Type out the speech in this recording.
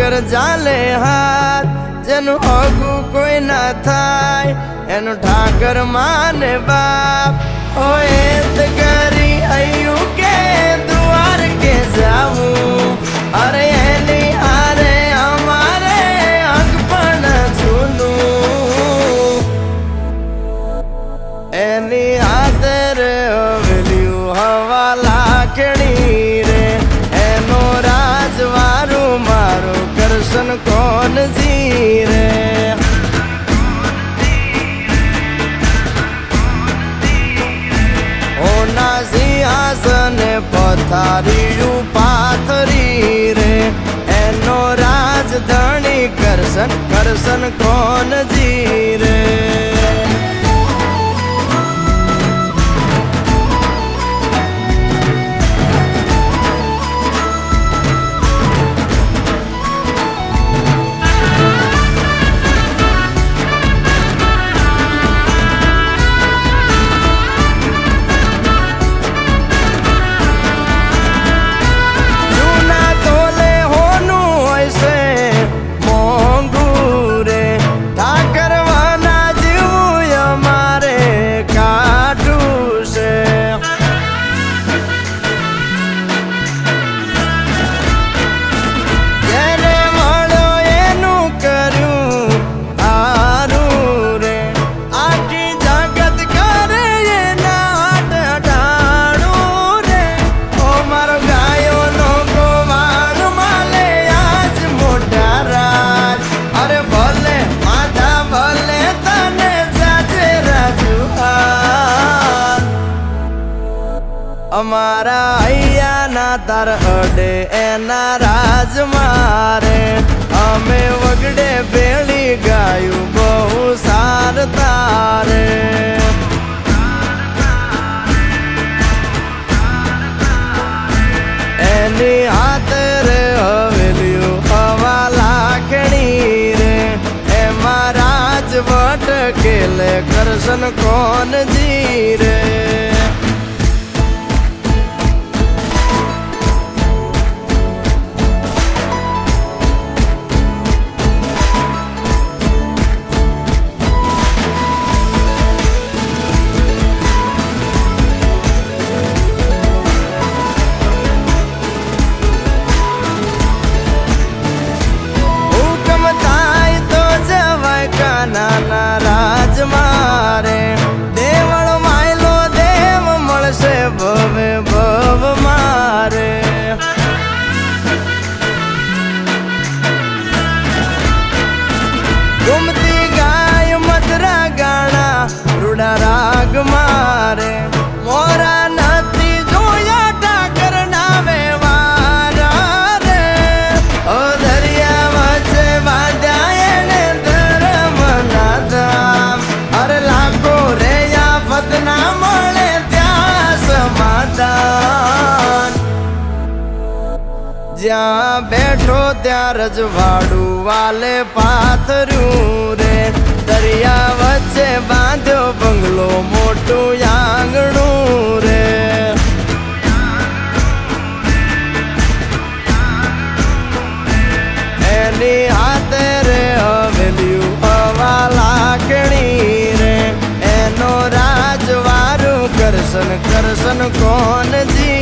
ઠાકર જાલે હાથ જેનું હગું કોઈ ના થાય એનું ઠાકર માને બાપ હોય તો કરી આયું કે દ્વાર કે જાવું અરે એની હારે અમારે હક પણ જૂનું એની આદર હવેલ્યું હવા લાખણી રે એનો રાજવારું મારું કરશન કોણ જી રે ઓના સિંહાસને પથારીયું પાથરી રે એનો રાજધણી કરશન કરશન કોણ જી રે અમારા અહીંયા તાર અડે એના રાજ મારે અમે વગડે ભેળી ગાયું બહુ સાર તારે એની હાથ રે હવેલ્યું હવા લાખણી રે એમાં રાજવટ કેલે કરશન કોણ જી રે નાના રાજ મારે દેવળ માયલો દેવ મળશે ભવે ભવ મારે ગુમતી ગાય મધરા ગાણા રૂડા રાગ મારે મોરા નથી જોયા ઠાકર ના વેવારા રે ઓ દરિયા વચ્ચે બાંધ્યા એને અરે લાખો રે આફત ના મળે ત્યાં સમાધાન જ્યાં બેઠો ત્યાં રજવાડું વાલે પાથર્યું રે દરિયા વચ્ચે બાંધ્યો બંગલો મોટું આંગણું રે એની હાથે રે હવેલ્યું હવા લાખણી રે એનો રાજવારું કરશન કરશન કોણ જી